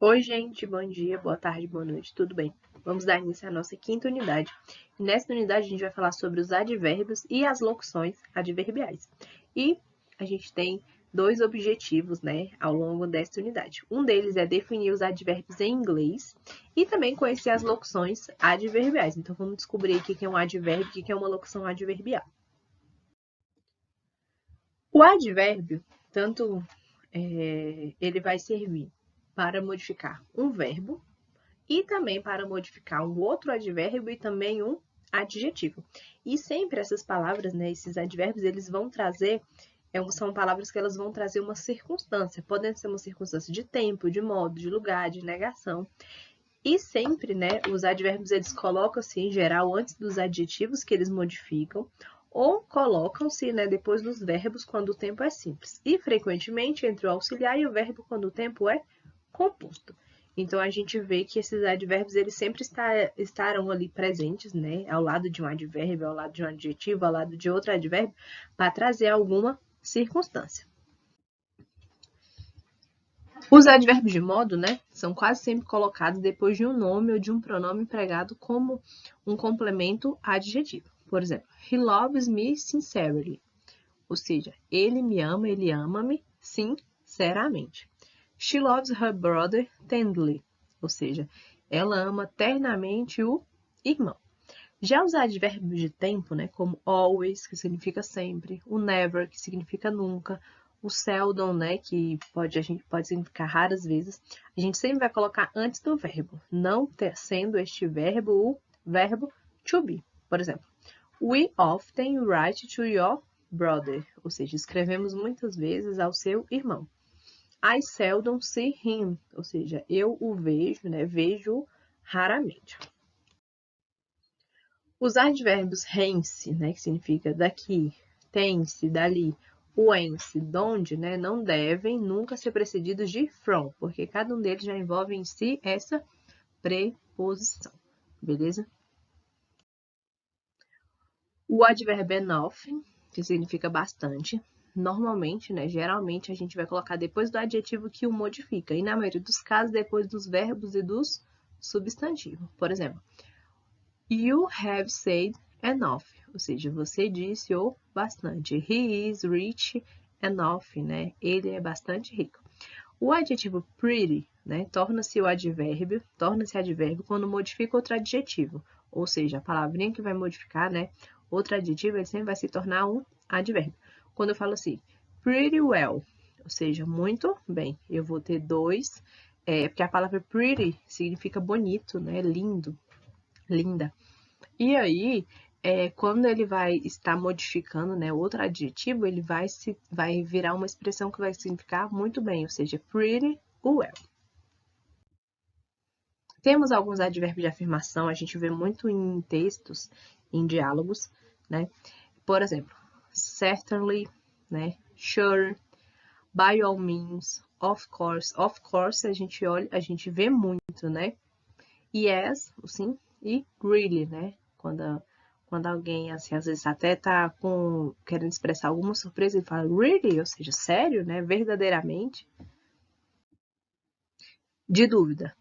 Oi, gente, bom dia, boa tarde, boa noite, tudo bem? Vamos dar início à nossa quinta unidade. E nessa unidade a gente vai falar sobre os advérbios e as locuções adverbiais. E a gente tem dois objetivos, né, ao longo desta unidade. Um deles é definir os advérbios em inglês e também conhecer as locuções adverbiais. Então vamos descobrir o que é um advérbio e o que é uma locução adverbial. O advérbio, tanto ele vai servir para modificar um verbo e também para modificar um outro advérbio e também um adjetivo. E sempre essas palavras, né, esses advérbios, eles vão trazer, são palavras que elas vão trazer uma circunstância. Podem ser uma circunstância de tempo, de modo, de lugar, de negação. E sempre, né, os advérbios eles colocam-se em geral antes dos adjetivos que eles modificam, ou colocam-se, né, depois dos verbos quando o tempo é simples. E frequentemente entre o auxiliar e o verbo quando o tempo é composto. Então a gente vê que esses advérbios eles sempre estarão ali presentes, né, ao lado de um advérbio, ao lado de um adjetivo, ao lado de outro advérbio, para trazer alguma circunstância. Os advérbios de modo, né, são quase sempre colocados depois de um nome ou de um pronome empregado como um complemento adjetivo. Por exemplo, he loves me sincerely, ou seja, ele ama-me sinceramente. She loves her brother tenderly, ou seja, ela ama ternamente o irmão. Já os advérbios de tempo, né, como always, que significa sempre, o never, que significa nunca, o seldom, né, que a gente pode significar raras vezes, a gente sempre vai colocar antes do verbo, não sendo este verbo o verbo to be. Por exemplo, we often write to your brother, ou seja, escrevemos muitas vezes ao seu irmão. I seldom see him, ou seja, eu o vejo, né, vejo raramente. Os advérbios hence, né, que significa daqui, tem-se, dali, o ence, donde, né, não devem nunca ser precedidos de from, porque cada um deles já envolve em si essa preposição, beleza? O advérbio enough, que significa bastante, normalmente, né, geralmente a gente vai colocar depois do adjetivo que o modifica, e na maioria dos casos depois dos verbos e dos substantivos. Por exemplo, you have said enough, ou seja, você disse o bastante. He is rich enough, né? Ele é bastante rico. O adjetivo pretty, né, torna-se advérbio quando modifica outro adjetivo, ou seja, a palavrinha que vai modificar, né, outro adjetivo, ele sempre vai se tornar um advérbio. Quando eu falo assim, pretty well, ou seja, muito bem, eu vou ter dois, porque a palavra pretty significa bonito, né, lindo, linda. E aí, quando ele vai estar modificando, né, outro adjetivo, ele vai virar uma expressão que vai significar muito bem, ou seja, pretty well. Temos alguns advérbios de afirmação, a gente vê muito em textos, em diálogos, né? Por exemplo, certainly, né? Sure, by all means, of course. Of course a gente vê muito, né? Yes, sim, e really, né? Quando alguém, assim, às vezes até tá querendo expressar alguma surpresa, ele fala really, ou seja, sério, né? Verdadeiramente. De dúvida.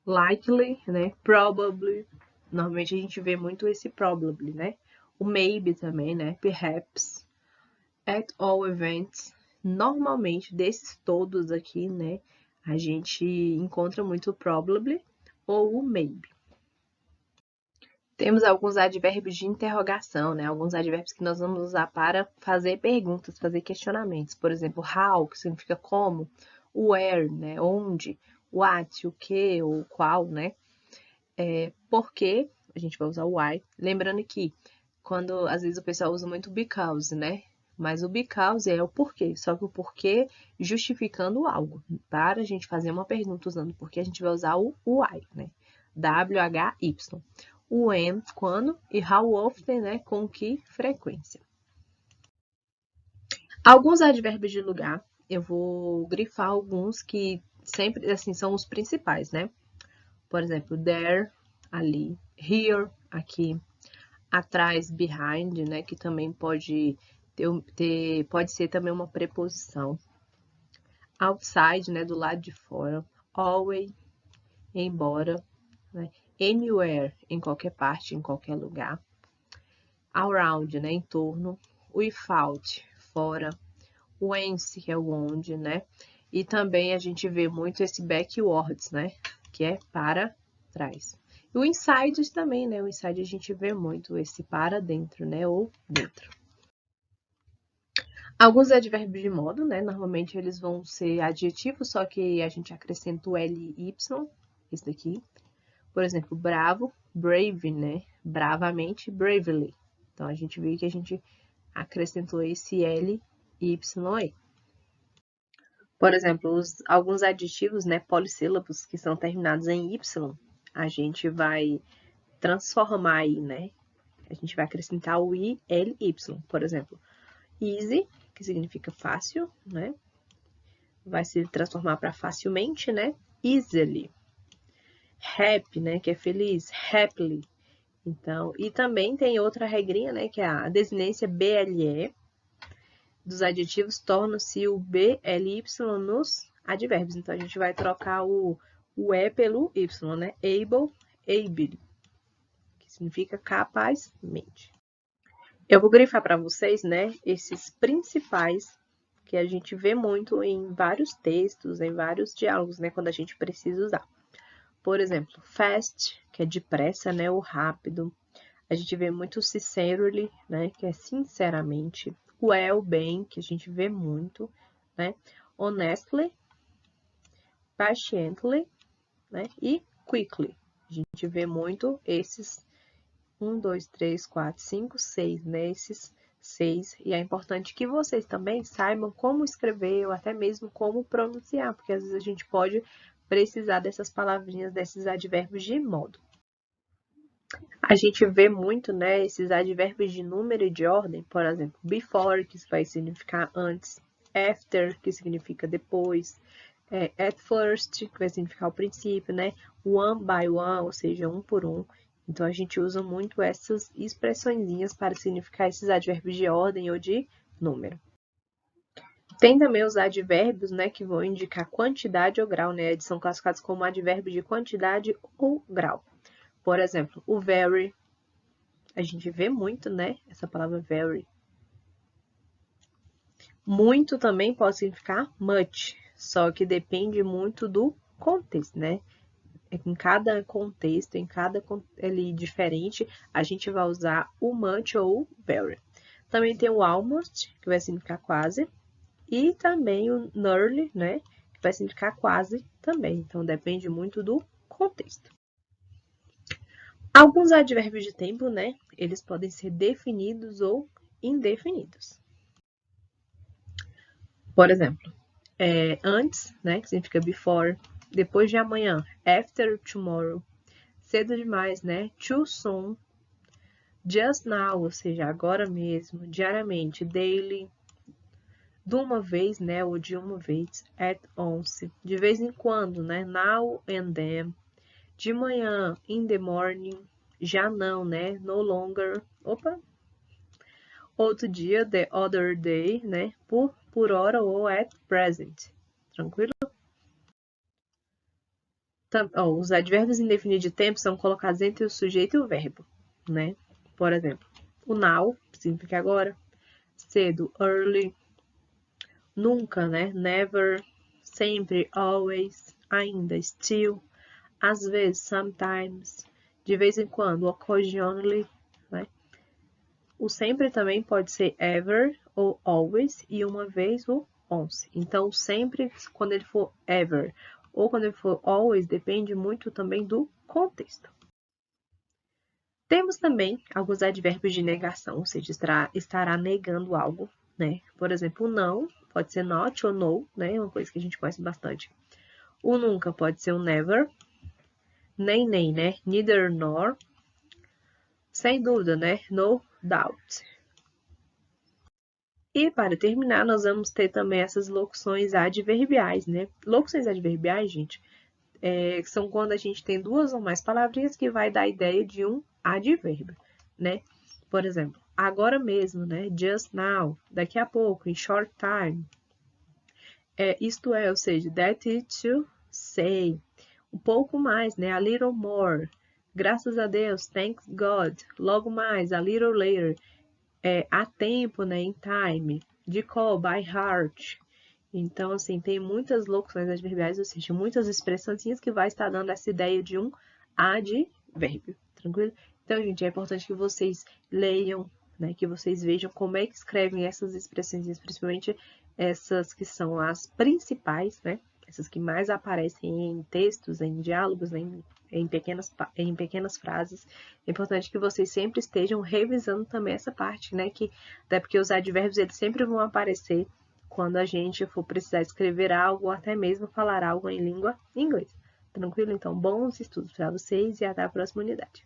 Likely, né? Probably. Normalmente a gente vê muito esse probably, né? O maybe também, né? Perhaps. At all events. Normalmente, desses todos aqui, né? A gente encontra muito o probably ou o maybe. Temos alguns advérbios de interrogação, né? Alguns advérbios que nós vamos usar para fazer perguntas, fazer questionamentos. Por exemplo, how, que significa como, where, né? Onde, what, o que ou qual, né? Por quê, a gente vai usar o why. Lembrando que quando às vezes o pessoal usa muito because, né? Mas o because é o porquê, só que o porquê justificando algo. Para a gente fazer uma pergunta usando porquê, a gente vai usar o why, né? W-H-Y. O when, quando, e how often, né? Com que frequência. Alguns advérbios de lugar, eu vou grifar alguns que sempre, assim, são os principais, né? Por exemplo, there, ali, here, aqui, atrás, behind, né? Que também pode ser também uma preposição. outside, né, do lado de fora, always, embora, né, anywhere, em qualquer parte, em qualquer lugar, around, né, em torno, without, fora, whence, que é o onde, né, e também a gente vê muito esse backwards, né, que é para trás. E o inside também, né, o inside a gente vê muito esse para dentro, né, ou dentro. Alguns advérbios de modo, né? Normalmente eles vão ser adjetivos, só que a gente acrescenta o L e Y, esse daqui. Por exemplo, bravo, brave, né? Bravamente, bravely. Então, a gente viu que a gente acrescentou esse L e Y aí. Por exemplo, alguns adjetivos, né, polissílabos, que são terminados em Y, a gente vai transformar aí, né? A gente vai acrescentar o I, L, Y. Por exemplo, easy, que significa fácil, né? Vai se transformar para facilmente, né? Easily. Happy, né? Que é feliz. Happily. Então, e também tem outra regrinha, né? Que é a desinência BLE dos adjetivos torna-se o BLY nos advérbios. Então, a gente vai trocar o E pelo Y, né? Able, able, que significa capazmente. Eu vou grifar para vocês, né? Esses principais que a gente vê muito em vários textos, em vários diálogos, né, quando a gente precisa usar. Por exemplo, fast, que é depressa, né, ou rápido. A gente vê muito sincerely, né, que é sinceramente. Well, bem, que a gente vê muito, né? Honestly, patiently, né? E quickly. A gente vê muito esses 1, 2, 3, 4, 5, 6, né? Esses 6. E é importante que vocês também saibam como escrever ou até mesmo como pronunciar, porque às vezes a gente pode precisar dessas palavrinhas, desses advérbios de modo. A gente vê muito, né, esses advérbios de número e de ordem, por exemplo, before, que vai significar antes, after, que significa depois, at first, que vai significar o princípio, né, one by one, ou seja, um por um. Então, a gente usa muito essas expressõezinhas para significar esses advérbios de ordem ou de número. Tem também os advérbios, né, que vão indicar quantidade ou grau, né, eles são classificados como advérbio de quantidade ou grau. Por exemplo, o very, a gente vê muito, né, essa palavra very. Muito também pode significar much, só que depende muito do contexto, né? Em cada contexto, em cada ali diferente, a gente vai usar o much ou o very. Também tem o almost, que vai significar quase, e também o nearly, né, que vai significar quase também. Então, depende muito do contexto. Alguns advérbios de tempo, né, eles podem ser definidos ou indefinidos. Por exemplo, antes, né, que significa before, depois de amanhã, after tomorrow, cedo demais, né, too soon, just now, ou seja, agora mesmo, diariamente, daily, de uma vez, né, ou de uma vez, at once, de vez em quando, né, now and then, de manhã, in the morning, já não, né, no longer, outro dia, the other day, né, por hora ou at present, tranquilo? Os advérbios indefinidos de tempo são colocados entre o sujeito e o verbo, né? Por exemplo, o now, significa agora, cedo, early, nunca, né? Never, sempre, always, ainda, still, às vezes, sometimes, de vez em quando, occasionally, né? O sempre também pode ser ever ou always e uma vez o once. Então, sempre, quando ele for ever ou quando ele for always, depende muito também do contexto. Temos também alguns advérbios de negação, ou seja, estará negando algo, né? Por exemplo, o não pode ser not ou no, né? Uma coisa que a gente conhece bastante. O nunca pode ser o never, nem, né? Neither nor. Sem dúvida, né? No doubt. E para terminar, nós vamos ter também essas locuções adverbiais, né? Locuções adverbiais, gente, são quando a gente tem duas ou mais palavrinhas que vai dar a ideia de um advérbio, né? Por exemplo, agora mesmo, né? Just now, daqui a pouco, in short time. isto é, ou seja, that is to say. Um pouco mais, né? A little more. Graças a Deus, thank God. Logo mais, a little later. A tempo, né? In time. De call, by heart. Então, assim, tem muitas locuções adverbiais, ou seja, muitas expressãozinhas que vai estar dando essa ideia de um advérbio, tranquilo? Então, gente, é importante que vocês leiam, né, que vocês vejam como é que escrevem essas expressões, principalmente essas que são as principais, né? Essas que mais aparecem em textos, em diálogos, né, em pequenas frases. É importante que vocês sempre estejam revisando também essa parte, né? Até porque os advérbios, eles sempre vão aparecer quando a gente for precisar escrever algo ou até mesmo falar algo em língua inglesa. Tranquilo? Então, bons estudos para vocês e até a próxima unidade.